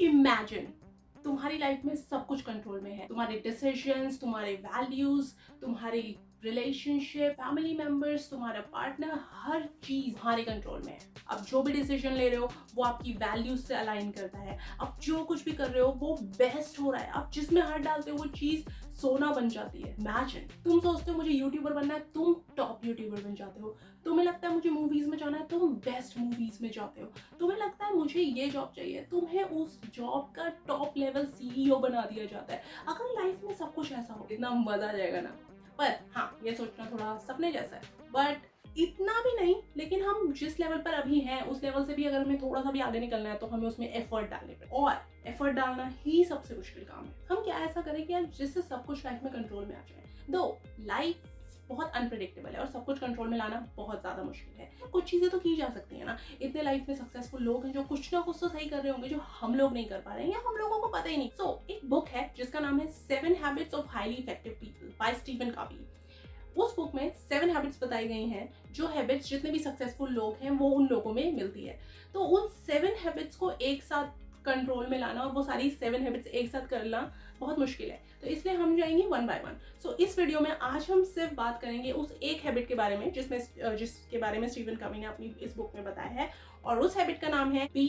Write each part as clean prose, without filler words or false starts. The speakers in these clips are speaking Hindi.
इमेजिन तुम्हारी लाइफ में सब कुछ कंट्रोल में है, तुम्हारे डिसीजंस, तुम्हारे वैल्यूज, तुम्हारी रिलेशनशिप, फैमिली मेंबर्स, तुम्हारा पार्टनर, हर चीज तुम्हारे कंट्रोल में है। अब जो भी डिसीजन ले रहे हो वो आपकी वैल्यूज से अलाइन करता है। अब जो कुछ भी कर रहे हो वो बेस्ट हो रहा है। अब जिसमें हाथ डालते हो वो चीज सोना बन जाती है। इमेजिन तुम सोचते हो मुझे यूट्यूबर बनना है, तुम टॉप यूट्यूबर बन जाते हो। तुम्हें लगता है मुझे मूवीज में जाना है, तुम बेस्ट मूवीज में जाते हो। तुम्हें लगता है मुझे ये जॉब चाहिए, तुम्हें उस जॉब का टॉप लेवल सीईओ बना दिया जाता है। अगर लाइफ में सब कुछ ऐसा हो इतना मजा आ जाएगा ना। पर हाँ, ये सोचना थोड़ा सपने जैसा है, बट इतना भी नहीं। लेकिन हम जिस लेवल पर अभी हैं उस लेवल से भी अगर हमें थोड़ा सा भी आगे निकलना है तो हमें उसमें एफर्ट डालने पड़े, और एफर्ट डालना ही सबसे मुश्किल काम है। हम क्या ऐसा करें कि यार जिससे सब कुछ लाइफ में कंट्रोल में आ जाए। दो लाइफ बहुत अनप्रिडिक्टेबल है और सब कुछ कंट्रोल में लाना बहुत ज्यादा मुश्किल है। कुछ चीजें तो की जा सकती है ना। इतने लाइफ में सक्सेसफुल लोग हैं जो कुछ ना कुछ तो सही कर रहे होंगे जो हम लोग नहीं कर पा रहे हैं या हम लोगों को पता ही नहीं। एक बुक है जिसका नाम है 7 habits of highly effective people by Stephen Covey. उस बुक में 7 हैबिट्स बताई गई हैं जो हैबिट्स जितने भी सक्सेसफुल लोग हैं वो उन लोगों में मिलती है। तो उन 7 हैबिट्स को एक साथ कंट्रोल में लाना और वो सारी 7 हैबिट्स एक साथ करना बहुत मुश्किल है। तो इसलिए हम जाएंगे वन बाय वन। इस वीडियो में आज हम सिर्फ बात करेंगे उस एक हैबिट के बारे में जिसके बारे में स्टीफन कवी ने अपनी इस बुक में बताया है, और उस हैबिट का नाम है बी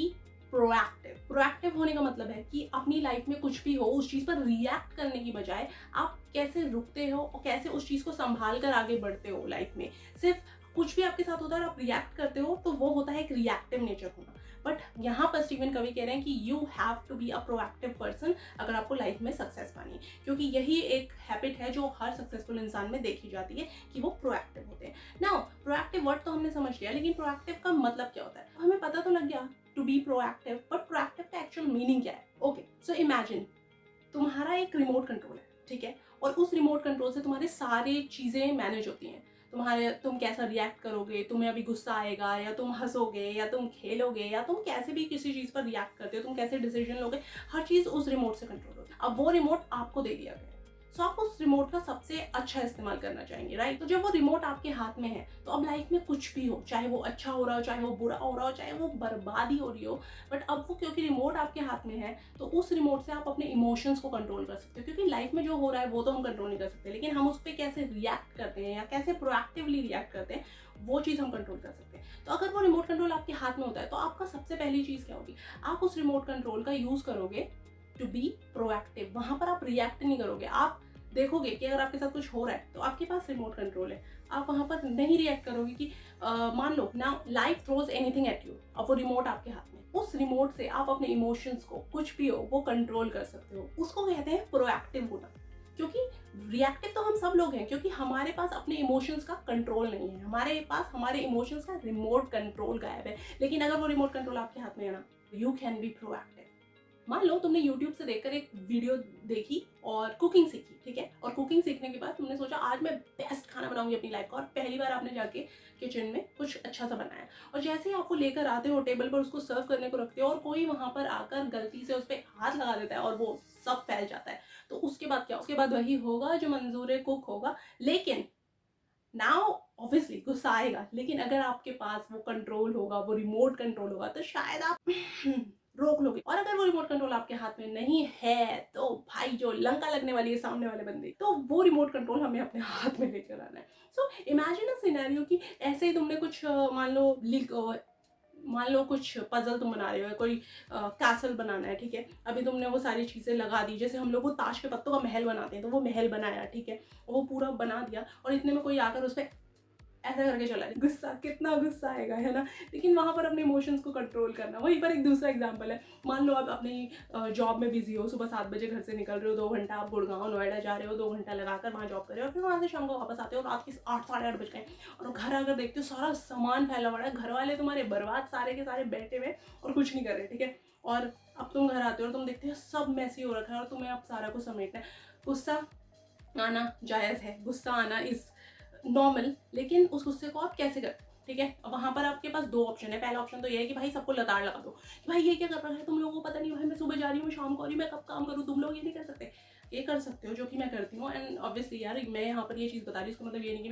प्रोएक्टिव। प्रोएक्टिव होने का मतलब है कि अपनी लाइफ में कुछ भी हो उस चीज पर रिएक्ट करने की बजाय आप कैसे रुकते हो और कैसे उस चीज को संभाल कर आगे बढ़ते हो लाइफ में। सिर्फ कुछ भी आपके साथ होता है और आप रिएक्ट करते हो तो वो होता है एक रिएक्टिव नेचर होना। बट यहाँ पर स्टीवन कवी कह रहे हैं कि you have to be a proactive person अगर आपको लाइफ में सक्सेस पानी है, क्योंकि यही एक हैबिट है जो हर सक्सेसफुल इंसान में देखी जाती है कि वो प्रोएक्टिव होते हैं। नाउ प्रोएक्टिव वर्ड तो हमने समझ लिया, लेकिन प्रोएक्टिव का मतलब क्या होता है हमें पता तो लग गया, to be proactive. But proactive का एक्चुअल मीनिंग क्या है? ओके, सो इमेजिन तुम्हारा एक रिमोट कंट्रोल है, ठीक है, और उस रिमोट कंट्रोल से तुम्हारी सारी चीजें मैनेज होती हैं। तुम कैसा रिएक्ट करोगे, तुम्हें अभी गुस्सा आएगा या तुम हंसोगे या तुम खेलोगे या तुम कैसे भी किसी चीज पर रिएक्ट करते हो, तुम कैसे डिसीजन लोगे, हर चीज उस रिमोट से कंट्रोल होती है। अब वो रिमोट आपको दे दिया गया है, सो आप उस रिमोट का सबसे अच्छा इस्तेमाल करना चाहेंगे, राइट? तो जब वो रिमोट आपके हाथ में है तो अब लाइफ में कुछ भी हो, चाहे वो अच्छा हो रहा हो, चाहे वो बुरा हो रहा हो, चाहे वो बर्बादी हो रही हो, बट अब वो क्योंकि रिमोट आपके हाथ में है तो उस रिमोट से आप अपने इमोशंस को कंट्रोल कर सकते हो। क्योंकि लाइफ में जो हो रहा है वो तो हम कंट्रोल नहीं कर सकते, लेकिन हम उस पर कैसे रिएक्ट करते हैं या कैसे प्रोएक्टिवली रिएक्ट करते हैं वो चीज़ हम कंट्रोल कर सकते हैं। तो अगर वो रिमोट कंट्रोल आपके हाथ में होता है तो आपका सबसे पहली चीज़ क्या होगी? आप उस रिमोट कंट्रोल का यूज़ करोगे टू बी प्रोएक्टिव। वहां पर आप रिएक्ट नहीं करोगे। आप देखोगे कि अगर आपके साथ कुछ हो रहा है तो आपके पास रिमोट कंट्रोल है, आप वहां पर नहीं रिएक्ट करोगे कि मान लो ना life throws anything at you, अब वो रिमोट आपके हाथ में, उस रिमोट से आप अपने इमोशंस को कुछ भी हो वो कंट्रोल कर सकते हो। उसको कहते हैं प्रोएक्टिव होना। क्योंकि रिएक्टिव तो हम सब लोग हैं, क्योंकि हमारे पास अपने इमोशंस का कंट्रोल नहीं है, हमारे पास हमारे इमोशंस का रिमोट कंट्रोल गायब है। लेकिन अगर वो रिमोट कंट्रोल आपके हाथ में है ना, यू कैन बी प्रोएक्टिव। मान लो तुमने YouTube से देखकर एक वीडियो देखी और कुकिंग सीखी, ठीक है, और कुकिंग सीखने के बाद तुमने सोचा आज मैं बेस्ट खाना बनाऊंगी अपनी लाइफ का, और पहली बार आपने जाके किचन में कुछ अच्छा सा बनाया, और जैसे ही आपको लेकर आते हो टेबल पर उसको सर्व करने को रखते हो और कोई वहां पर आकर गलती से उस पर हाथ लगा देता है और वो सब फैल जाता है, तो उसके बाद क्या? उसके बाद वही होगा जो मंजूर कुक होगा। लेकिन नाउ ऑब्वियसली गुस्सा आएगा, लेकिन अगर आपके पास वो कंट्रोल होगा, वो रिमोट कंट्रोल होगा, तो शायद आप रोक लोगे। और अगर वो रिमोट कंट्रोल आपके हाथ में नहीं है तो भाई जो लंका लगने वाली है सामने वाले बंदे, तो वो रिमोट कंट्रोल हमें अपने हाथ में लेकर आना है। सो इमेजिन अ सिनेरियो कि ऐसे ही तुमने कुछ मान लो कुछ पजल तुम बना रहे हो, कोई कैसल बनाना है, ठीक है, अभी तुमने वो सारी चीज़ें लगा दी, जैसे हम लोग वो ताश के पत्तों का महल बनाते हैं, तो वो महल बनाया, ठीक है, वो पूरा बना दिया, और इतने में कोई आकर उस पर ऐसा करके चला जाए, गुस्सा, कितना गुस्सा आएगा, है ना? लेकिन वहां पर अपने इमोशंस को कंट्रोल करना। वहीं पर एक दूसरा एग्जांपल है, मान लो आप अपनी जॉब में बिजी हो, सुबह 7 बजे घर से निकल रहे हो, 2 घंटा आप गुड़गांव नोएडा जा रहे हो, 2 घंटा लगाकर वहाँ जॉब कर रहे हो, फिर वहाँ से शाम को वापस आते हो, रात के 8 साढ़े 8 बज गए, और घर आकर देखते हो सारा सामान फैला पड़ा है, घर वाले तुम्हारे बर्बाद सारे के सारे बैठे हुए और कुछ नहीं कर रहे, ठीक है, और अब तुम घर आते हो और तुम देखते हो सब मैसी हो रखा है और तुम्हें अब सारा कुछ समेटना है। गुस्सा आना जायज़ है, गुस्सा आना इज नॉर्मल, लेकिन उस गुस्से को आप कैसे करते हो? ठीक है, अब वहां पर आपके पास 2 ऑप्शन है। पहला ऑप्शन तो ये है कि भाई सबको लताड़ लगा दो कि भाई ये क्या कर रहा है, तुम लोगों को पता नहीं, भाई मैं सुबह जा रही हूँ, शाम को आ रही हूँ, मैं कब काम करूँ, तुम लोग ये नहीं कर सकते। ये कर सकते हो, जो कि मैं करती हूँ। एंड ऑब्वियसली यार मैं यहाँ पर ये चीज़ बता रही हूँ, इसका मतलब ये नहीं कि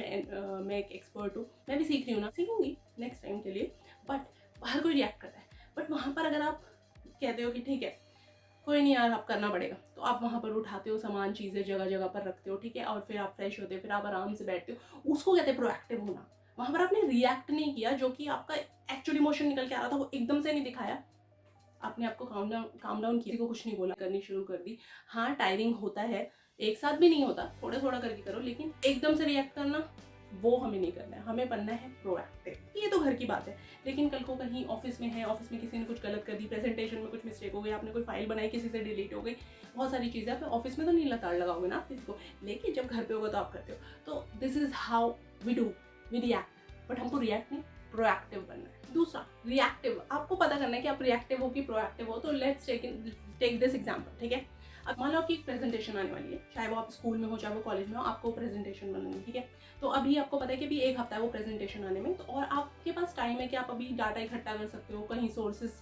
मैं एक एक्सपर्ट हूँ, मैं भी सीख रही हूँ ना, सीखूंगी नेक्स्ट टाइम के लिए। बट हर कोई रिएक्ट करता है, बट वहाँ पर अगर आप कहते हो कि ठीक है कोई नहीं यार, आप करना पड़ेगा, तो आप वहाँ पर उठाते हो सामान, चीज़ें जगह जगह पर रखते हो, ठीक है, और फिर आप फ्रेश होते हो, फिर आप आराम से बैठते हो, उसको कहते हैं प्रोएक्टिव होना। वहाँ पर आपने रिएक्ट नहीं किया, जो कि आपका एक्चुअली इमोशन निकल के आ रहा था वो एकदम से नहीं दिखाया, आपने आपको काम डाउन किया, को कुछ नहीं बोला, करनी शुरू कर दी। हाँ टायरिंग होता है, एक साथ भी नहीं होता, थोड़ा थोड़ा करके करो, लेकिन एकदम से रिएक्ट करना वो हमें नहीं करना है, हमें बनना है प्रोएक्टिव। ये तो घर की बात है, लेकिन कल को कहीं ऑफिस में है, ऑफिस में किसी ने कुछ गलत कर दी, प्रेजेंटेशन में कुछ मिस्टेक हो गई, आपने कोई फाइल बनाई किसी से डिलीट हो गई, बहुत सारी चीज़ें, आप ऑफिस में तो नहीं लताड़ लगाओगे ना आप किसी को, लेकिन जब घर पे होगा तो आप करते हो। तो this is how we do, we react, but हमको रिएक्ट नहीं, प्रोएक्टिव बनना है। दूसरा रिएक्टिव, आपको पता करना है कि आप रिएक्टिव हो कि प्रोएक्टिव हो। तो लेट्स टेक दिस एग्जांपल, ठीक है। अब मान लो आपकी एक प्रेजेंटेशन आने वाली है, चाहे वो आप स्कूल में हो चाहे वो कॉलेज में हो, आपको प्रेजेंटेशन बनानी है, ठीक है। तो अभी आपको पता है कि अभी एक हफ्ता है वो प्रेजेंटेशन आने में, तो और आपके पास टाइम है कि आप अभी डाटा इकट्ठा कर सकते हो, कहीं सोर्सेस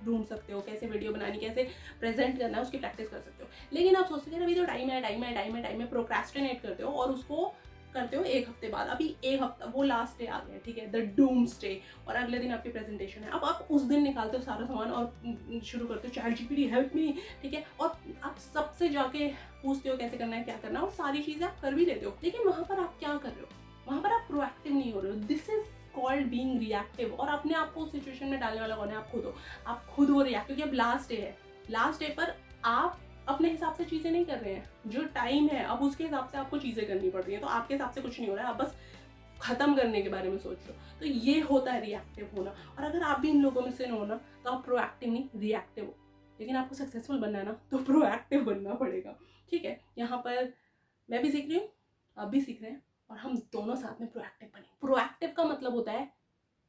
ढूंढ सकते हो, कैसे वीडियो बनानी, कैसे प्रेजेंट करना है, उसकी प्रैक्टिस कर सकते हो। लेकिन आप सोचते हो अभी तो टाइम है, टाइम है, टाइम है, टाइम है, प्रोक्रेस्टिनेट करते हो और उसको करते हो एक हफ्ते बाद। अभी एक हफ्ता, वो लास्ट डे आ गया, ठीक है, द डूम्स डे, और अगले दिन आपकी प्रेजेंटेशन है। अब आप उस दिन निकालते हो सारा सामान और शुरू करते हो चैट जीपीटी हेल्प मी, ठीक है, और आप सबसे जाके पूछते हो कैसे करना है, क्या करना है, और सारी चीजें आप कर भी लेते हो। लेकिन वहां पर आप क्या कर रहे हो, वहां पर आप प्रोएक्टिव नहीं हो रहे हो। This is called being reactive. और अपने आप को उस सिचुएशन में डालने वाला कौन है, आप खुद हो। आप खुद वो रिएक्टिव, क्योंकि अब लास्ट डे है, लास्ट डे पर आप अपने हिसाब से चीजें नहीं कर रहे हैं, जो टाइम है अब उसके हिसाब से आपको चीजें करनी पड़ रही है, तो आपके हिसाब से कुछ नहीं हो रहा है, आप बस खत्म करने के बारे में सोच रहे हो। तो ये होता है रिएक्टिव होना। और अगर आप भी इन लोगों में से हो ना, तो आप प्रोएक्टिव नहीं रिएक्टिव हो। लेकिन आपको सक्सेसफुल बनना है ना, तो प्रोएक्टिव बनना पड़ेगा, ठीक है। यहाँ पर मैं भी सीख रही हूँ, आप भी सीख रहे हैं, और हम दोनों साथ में प्रोएक्टिव बने। प्रोएक्टिव का मतलब होता है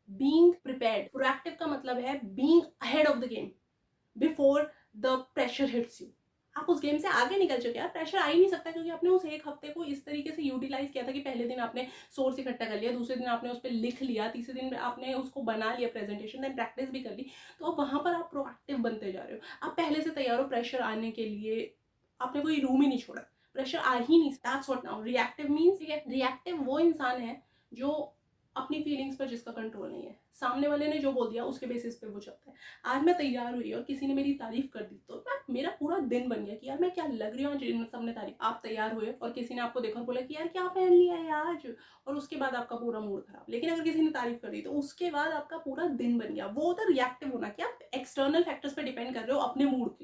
बीइंग प्रिपेयर्ड। प्रोएक्टिव का मतलब है being ahead of the game before the pressure hits you. आप उस गेम से आगे निकल चुके हैं, प्रेशर आ ही नहीं सकता, क्योंकि आपने उस एक हफ्ते को इस तरीके से यूटिलाइज किया था कि पहले दिन आपने सोर्स इकट्ठा कर लिया, दूसरे दिन आपने उस पर लिख लिया, तीसरे दिन आपने उसको बना लिया प्रेजेंटेशन, देन प्रैक्टिस भी कर ली। तो अब वहां पर आप प्रोएक्टिव बनते जा रहे हो, आप पहले से तैयार हो प्रेशर आने के लिए, आपने कोई रूम ही नहीं छोड़ा, प्रेशर आ ही नहीं। That's what now reactive means, ठीक है। रिएक्टिव वो इंसान है जो अपनी फीलिंग्स पर जिसका कंट्रोल नहीं है, सामने वाले ने जो बोल दिया उसके बेसिस पे वो चलता है। आज मैं तैयार हुई और किसी ने मेरी तारीफ कर दी, तो मेरा पूरा दिन बन गया कि यार मैं क्या लग रही हूँ, जिन सबने तारीफ। आप तैयार हुए और किसी ने आपको देखा और बोला कि यार क्या पहन लिया है आज, और उसके बाद आपका पूरा मूड खराब। लेकिन अगर किसी ने तारीफ कर दी तो उसके बाद आपका पूरा दिन बन गया। वो होता है रिएक्टिव होना, कि आप एक्सटर्नल फैक्टर्स पर डिपेंड कर रहे हो अपने मूड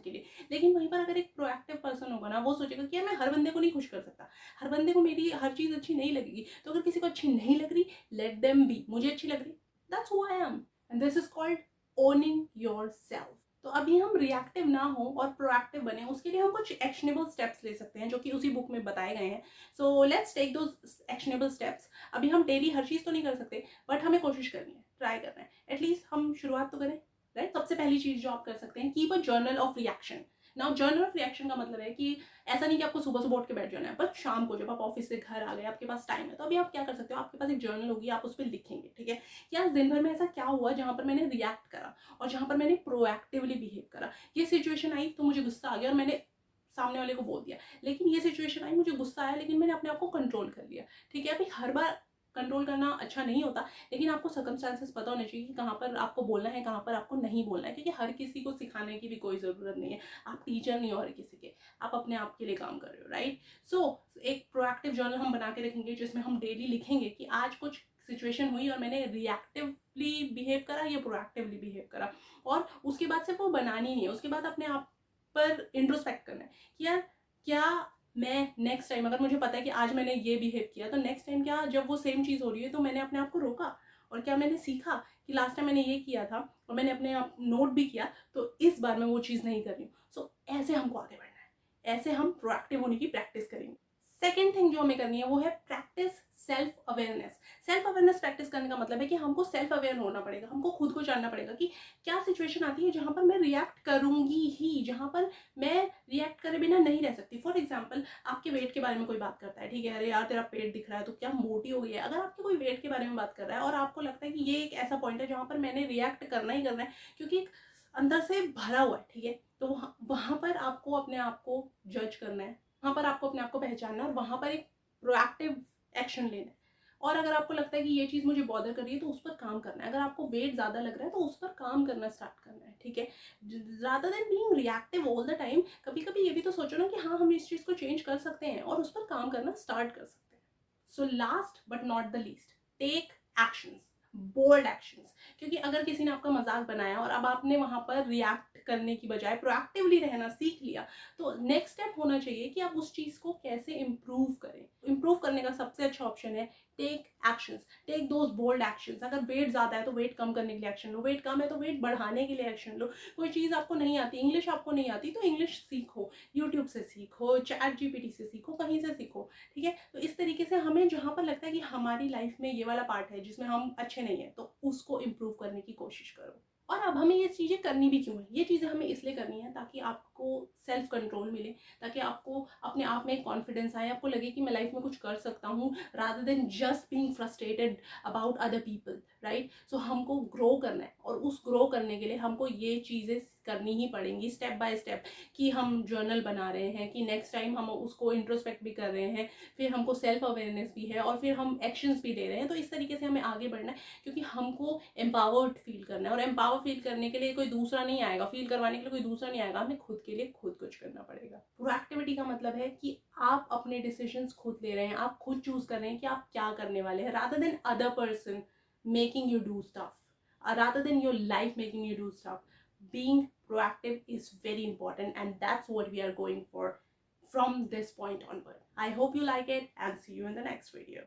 के लिए। लेकिन वहीं पर अगर एक प्रोएक्टिव पर्सन होगा ना, वो सोचेगा कि यार मैं हर बंदे को नहीं खुश कर सकता, हर बंदे को मेरी हर चीज अच्छी नहीं लगेगी, तो अगर किसी को अच्छी नहीं लग रही, लेट देम बी, मुझे अच्छी लग रही, that's who I am, and this is called owning yourself. तो अभी हम रिएक्टिव ना हो और प्रोएक्टिव बने, उसके लिए हम कुछ एक्शनेबल स्टेप्स ले सकते हैं, जो कि उसी बुक में बताए गए हैं। So let's take those actionable steps. अभी हम डेली हर चीज तो नहीं कर सकते, बट हमें कोशिश करनी है, ट्राई करना है, एटलीस्ट हम शुरुआत तो करें, राइट। सबसे पहली चीज जो आप कर सकते हैं, keep a journal of reaction. Now journal of reaction का मतलब है कि ऐसा नहीं कि आपको सुबह सुबह उठ के बैठ जाना है, बस शाम को जब आप ऑफिस से घर आ गए, आपके पास टाइम है, तो अभी आप क्या कर सकते हो, आपके पास एक जर्नल होगी, आप उस पर लिखेंगे, ठीक है, कि आज दिन भर में ऐसा क्या हुआ जहां पर मैंने रिएक्ट करा और जहां पर मैंने प्रोएक्टिवली बिहेव करा। ये सिचुएशन आई तो मुझे गुस्सा आ गया और मैंने सामने वाले को बोल दिया, लेकिन ये सिचुएशन आई, मुझे गुस्सा आया, लेकिन मैंने अपने आप को कंट्रोल कर लिया, ठीक है। अभी हर बार कंट्रोल करना अच्छा नहीं होता, लेकिन आपको सर्कमस्टांसेस पता होने चाहिए कि कहाँ पर आपको बोलना है, कहाँ पर आपको नहीं बोलना है, क्योंकि हर किसी को सिखाने की भी कोई ज़रूरत नहीं है। आप टीचर नहीं हो रहे किसी के, आप अपने आप के लिए काम कर रहे हो, राइट। सो एक प्रोएक्टिव जर्नल हम बना के रखेंगे, जिसमें हम डेली लिखेंगे कि आज कुछ सिचुएशन हुई और मैंने रिएक्टिवली बिहेव करा या प्रोएक्टिवली बिहेव करा। और उसके बाद सिर्फ वो बनानी नहीं है, उसके बाद अपने आप पर इंट्रोस्पेक्ट करना है कि यार क्या मैं नेक्स्ट टाइम, अगर मुझे पता है कि आज मैंने ये बिहेव किया, तो नेक्स्ट टाइम क्या, जब वो सेम चीज़ हो रही है, तो मैंने अपने आप को रोका और क्या मैंने सीखा कि लास्ट टाइम मैंने ये किया था और मैंने अपने आप नोट भी किया, तो इस बार मैं वो चीज़ नहीं कर रही हूँ। सो ऐसे हमको आगे बढ़ना है, ऐसे हम प्रोएक्टिव होने की प्रैक्टिस करेंगे। सेकेंड थिंग जो हमें करनी है वो है practice self awareness. Self awareness practice करने का मतलब है कि हमको सेल्फ अवेयर होना पड़ेगा, हमको खुद को जानना पड़ेगा कि क्या सिचुएशन आती है जहां पर मैं रिएक्ट करूंगी ही, जहां पर मैं रिएक्ट करे बिना नहीं रह सकती। फॉर एग्जाम्पल, आपके वेट के बारे में कोई बात करता है, ठीक है, अरे यार तेरा पेट दिख रहा है तो क्या मोटी हो गई है। अगर आपके कोई वेट के बारे में बात कर रहा है और आपको लगता है कि ये एक ऐसा पॉइंट है जहां पर मैंने रिएक्ट करना ही करना है, क्योंकि एक अंदर से भरा हुआ है, ठीक है, तो वहां पर आपको अपने आप को जज करना है, वहां पर आपको अपने आप को पहचानना है और वहां पर एक प्रोएक्टिव एक्शन लेना है। और अगर आपको लगता है कि ये चीज़ मुझे बॉदर कर रही है तो उस पर काम करना है। अगर आपको वेट ज़्यादा लग रहा है तो उस पर काम करना स्टार्ट करना है, ठीक है? Rather than being reactive all the time, कभी कभी ये भी तो सोचो ना कि हाँ, हम इस चीज़ को चेंज कर सकते हैं और उस पर काम करना स्टार्ट कर सकते हैं। So last but not the least, take actions, bold actions. क्योंकि अगर किसी ने आपका मजाक बनाया और अब आपने वहां पर रिएक्ट करने की बजाय प्रोएक्टिवली रहना सीख लिया, तो नेक्स्ट स्टेप होना चाहिए कि आप उस चीज को कैसे इंप्रूव करें। इंप्रूव करने का सबसे अच्छा ऑप्शन है take actions, take those bold actions. अगर वेट ज्यादा है तो वेट कम करने के लिए एक्शन लो, वेट कम है तो वेट बढ़ाने के लिए एक्शन लो। कोई चीज आपको नहीं आती, इंग्लिश आपको नहीं आती तो इंग्लिश सीखो, यूट्यूब से सीखो, चैट जीपीटी से सीखो, कहीं से सीखो, ठीक है? तो इस तरीके से हमें जहां पर लगता है कि हमारी लाइफ में ये वाला पार्ट है जिसमें हम अच्छे नहीं है, तो उसको इम्प्रूव करने की कोशिश करो। और अब हमें ये चीज़ें करनी भी क्यों है? ये चीज़ें हमें इसलिए करनी है ताकि आपको सेल्फ कंट्रोल मिले, ताकि आपको अपने आप में कॉन्फिडेंस आए, आपको लगे कि मैं लाइफ में कुछ कर सकता हूँ, rather than just being frustrated about other people, right? So हमको ग्रो करना है और उस ग्रो करने के लिए हमको ये चीज़ें करनी ही पड़ेंगी स्टेप बाय स्टेप। कि हम जर्नल बना रहे हैं, कि नेक्स्ट टाइम हम उसको इंट्रोस्पेक्ट भी कर रहे हैं, फिर हमको सेल्फ अवेयरनेस भी है और फिर हम एक्शंस भी ले रहे हैं। तो इस तरीके से हमें आगे बढ़ना है क्योंकि हमको एम्पावर्ड फील करना है और एम्पावर फील करने के लिए कोई दूसरा नहीं आएगा, फील करवाने के लिए कोई दूसरा नहीं आएगा, हमें खुद के लिए खुद कुछ करना पड़ेगा। प्रोएक्टिविटी का मतलब है कि आप अपने डिसीजंस खुद ले रहे हैं, आप खुद चूज कर रहे हैं कि आप क्या करने वाले हैं, rather than other person making you do stuff, rather than your life making you do stuff. Being proactive is very important, and that's what we are going for from this point onward. I hope you like it and see you in the next video.